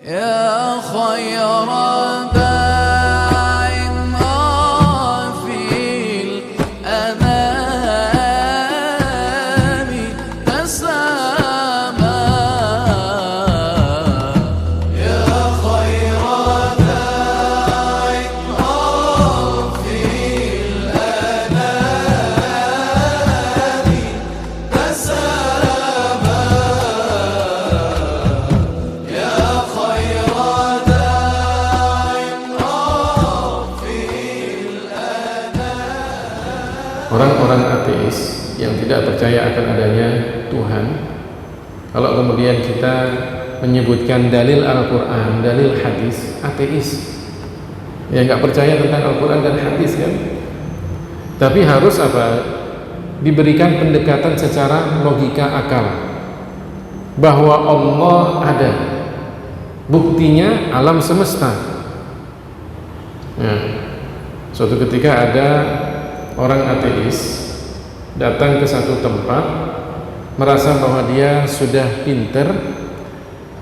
يا خير داع في الأنام تسامى يا خير داع في الأنام تسامى يا خير Orang-orang ateis yang tidak percaya akan adanya Tuhan, kalau kemudian kita menyebutkan dalil Al-Quran, dalil hadis, ateis ya, nggak percaya tentang Al-Quran dan hadis kan. Tapi harus apa? Diberikan pendekatan secara logika akal bahwa Allah ada, buktinya alam semesta ya. Suatu ketika ada orang ateis datang ke satu tempat, merasa bahwa dia sudah pinter,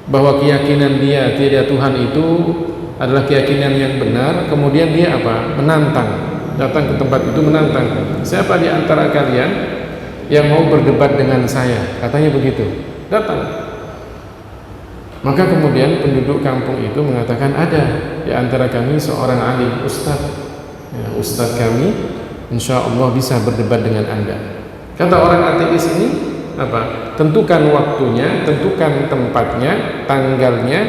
bahwa keyakinan dia tidak Tuhan itu adalah keyakinan yang benar. Kemudian dia apa? Menantang, datang ke tempat itu menantang, siapa di antara kalian yang mau berdebat dengan saya? Katanya begitu. Datang. Maka kemudian penduduk kampung itu mengatakan, ada di antara kami seorang alim, ustadz ya, ustadz kami insya Allah bisa berdebat dengan Anda. Kata orang ateis ini apa? Tentukan waktunya, tentukan tempatnya, tanggalnya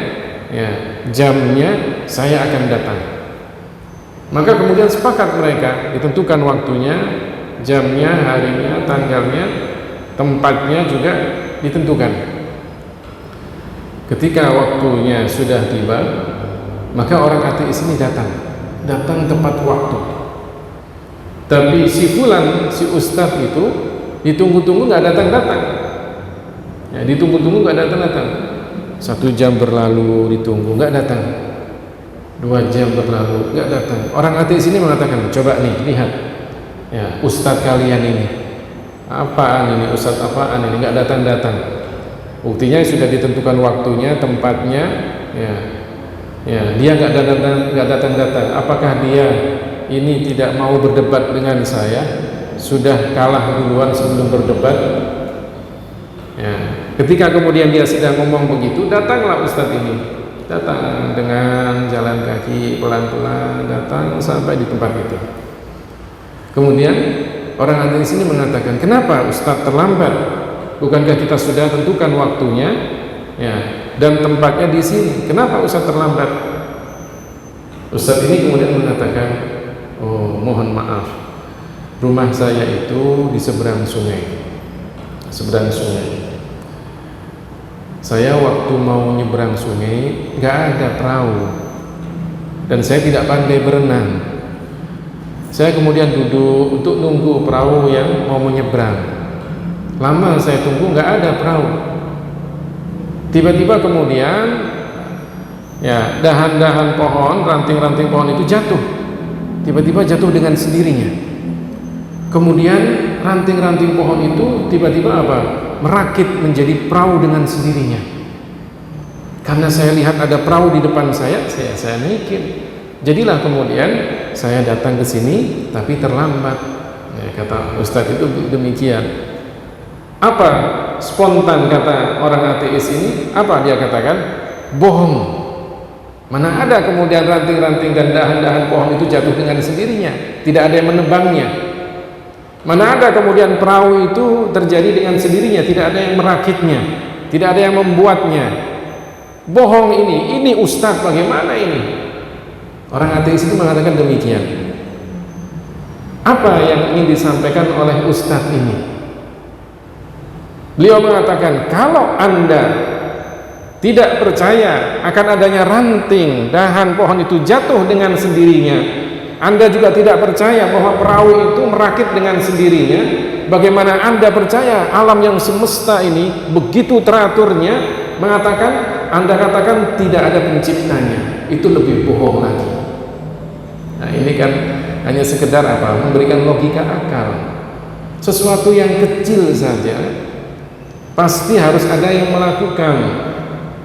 ya, jamnya, saya akan datang. Maka kemudian sepakat mereka, ditentukan waktunya, jamnya, harinya, tanggalnya, tempatnya juga ditentukan. Ketika waktunya sudah tiba, maka orang ateis ini datang tepat waktu. Tapi si fulan, si ustadz itu ditunggu-tunggu nggak datang-datang ya, ditunggu-tunggu nggak datang-datang. 1 jam berlalu ditunggu nggak datang, 2 jam berlalu nggak datang. Orang ateis ini mengatakan, coba nih lihat ya, ustadz kalian ini apaan ini, ustadz apaan ini, nggak datang-datang. Buktinya sudah ditentukan waktunya, tempatnya ya, dia nggak datang-datang. Apakah dia ini tidak mau berdebat dengan saya, sudah kalah duluan sebelum berdebat ya. Ketika kemudian dia sedang ngomong begitu, datanglah ustadz ini, datang dengan jalan kaki pelan-pelan, datang sampai di tempat itu. Kemudian orang ateis ini mengatakan, kenapa ustadz terlambat? Bukankah kita sudah tentukan waktunya ya, dan tempatnya di sini, kenapa ustadz terlambat? Ustadz ini kemudian mengatakan, oh mohon maaf, rumah saya itu di seberang sungai. Saya waktu mau nyeberang sungai nggak ada perahu dan saya tidak pandai berenang. Saya kemudian duduk untuk nunggu perahu yang mau menyeberang. Lama saya tunggu nggak ada perahu. Tiba-tiba kemudian ya, dahan-dahan pohon, ranting-ranting pohon itu jatuh. Tiba-tiba jatuh dengan sendirinya. Kemudian ranting-ranting pohon itu tiba-tiba apa? Merakit menjadi perahu dengan sendirinya. Karena saya lihat ada perahu di depan saya naikin. Jadilah kemudian saya datang ke sini tapi terlambat. Ya, kata ustadz itu demikian. Apa spontan kata orang ateis ini? Apa dia katakan? Bohong. Mana ada kemudian ranting-ranting dan dahan-dahan pohon itu jatuh dengan sendirinya, tidak ada yang menebangnya. Mana ada kemudian perahu itu terjadi dengan sendirinya, tidak ada yang merakitnya, tidak ada yang membuatnya. Bohong ini ustadz bagaimana ini? Orang ateis itu mengatakan demikian. Apa yang ingin disampaikan oleh ustadz ini? Beliau mengatakan, kalau Anda tidak percaya akan adanya ranting dahan pohon itu jatuh dengan sendirinya, Anda juga tidak percaya bahwa perahu itu merakit dengan sendirinya, bagaimana Anda percaya alam yang semesta ini begitu teraturnya? Anda katakan tidak ada penciptanya, itu lebih bohong lagi. Nah ini kan hanya sekedar apa? Memberikan logika akal. Sesuatu yang kecil saja pasti harus ada yang melakukan,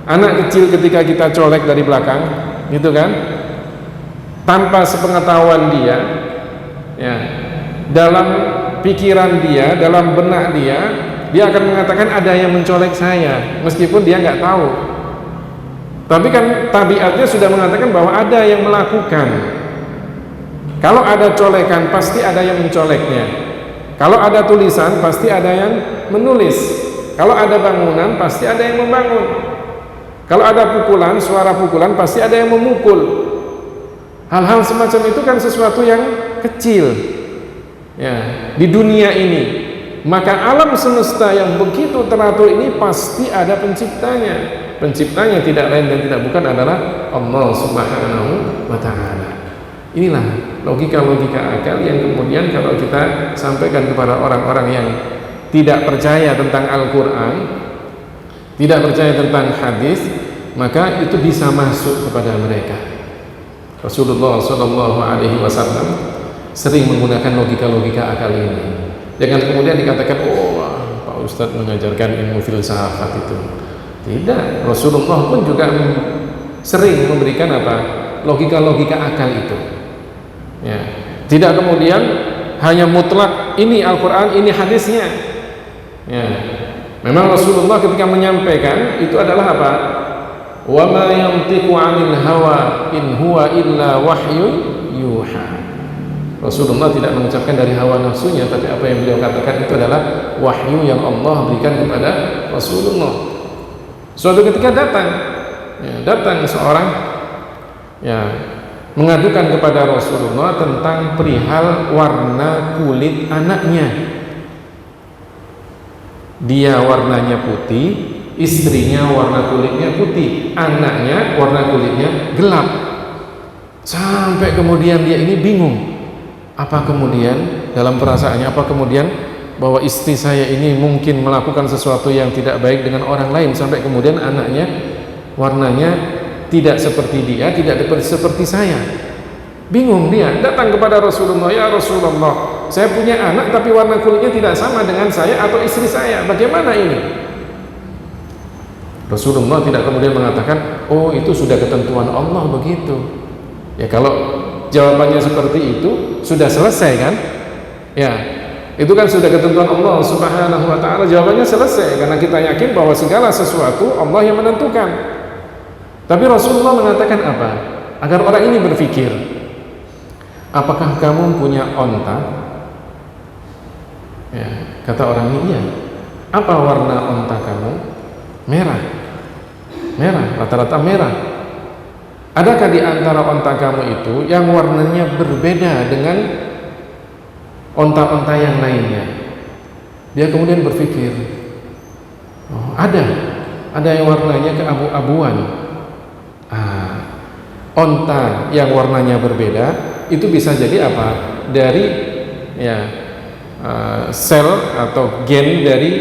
anak kecil ketika kita colek dari belakang, gitu kan, tanpa sepengetahuan dia, ya, dalam pikiran dia, dalam benak dia akan mengatakan ada yang mencolek saya, meskipun dia nggak tahu. Tapi kan tabiatnya sudah mengatakan bahwa ada yang melakukan. Kalau ada colekan, pasti ada yang mencoleknya. Kalau ada tulisan, pasti ada yang menulis. Kalau ada bangunan, pasti ada yang membangun. Kalau ada pukulan, suara pukulan, pasti ada yang memukul. Hal-hal semacam itu kan sesuatu yang kecil, ya, di dunia ini. Maka alam semesta yang begitu teratur ini pasti ada penciptanya. Penciptanya tidak lain dan tidak bukan adalah Allah Subhanahu wa Ta'ala. Inilah logika-logika akal yang kemudian kalau kita sampaikan kepada orang-orang yang tidak percaya tentang Al-Quran, tidak percaya tentang hadis, maka itu bisa masuk kepada mereka. Rasulullah SAW sering menggunakan logika-logika akal ini. Jangan kemudian dikatakan, oh Pak Ustadz mengajarkan ilmu filsafat itu. Tidak, Rasulullah pun juga sering memberikan apa? Logika-logika akal itu. Ya. Tidak kemudian hanya mutlak ini Al-Quran, ini hadisnya. Ya. Memang Rasulullah ketika menyampaikan itu adalah apa? Wa ma yantiqu 'anil hawa in huwa illa wahyun yuha. Rasulullah tidak mengucapkan dari hawa nafsunya, tapi apa yang beliau katakan itu adalah wahyu yang Allah berikan kepada Rasulullah. Suatu ketika datang seorang, ya, mengadukan kepada Rasulullah tentang perihal warna kulit anaknya. Dia warnanya putih, istrinya warna kulitnya putih, anaknya warna kulitnya gelap. Sampai kemudian dia ini bingung. Apa kemudian dalam perasaannya, apa kemudian bahwa istri saya ini mungkin melakukan sesuatu yang tidak baik dengan orang lain, sampai kemudian anaknya warnanya tidak seperti dia, tidak seperti saya. Bingung dia, datang kepada Rasulullah, ya Rasulullah, saya punya anak tapi warna kulitnya tidak sama dengan saya atau istri saya, bagaimana ini? Rasulullah tidak kemudian mengatakan, oh itu sudah ketentuan Allah begitu. Ya kalau jawabannya seperti itu sudah selesai kan? Ya, itu kan sudah ketentuan Allah Subhanahu wa Ta'ala. Jawabannya selesai karena kita yakin bahwa segala sesuatu Allah yang menentukan. Tapi Rasulullah mengatakan apa? Agar orang ini berpikir, apakah kamu punya onta? Ya, kata orang ini, iya. Apa warna onta kamu? Merah. Merah, rata-rata merah. Adakah di antara onta kamu itu yang warnanya berbeda dengan onta-onta yang lainnya? Dia kemudian berpikir, oh, ada yang warnanya keabu-abuan. Onta yang warnanya berbeda itu bisa jadi apa? Dari ya sel atau gen dari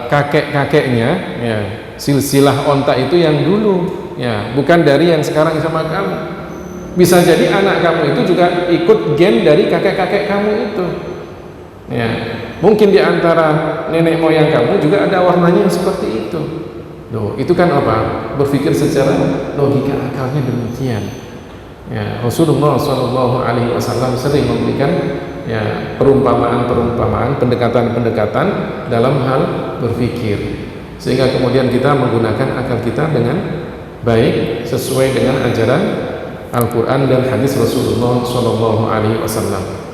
kakek-kakeknya, ya, silsilah onta itu yang dulu. Ya, bukan dari yang sekarang sama kamu. Bisa jadi anak kamu itu juga ikut gen dari kakek-kakek kamu itu. Ya, mungkin di antara nenek moyang kamu juga ada warnanya yang seperti itu. Loh, itu kan apa? Berpikir secara logika akalnya demikian. Ya, Rasulullah SAW sering memberikan ya perumpamaan-perumpamaan, pendekatan-pendekatan dalam hal berpikir, sehingga kemudian kita menggunakan akal kita dengan baik sesuai dengan ajaran Al-Quran dan hadis Rasulullah SAW.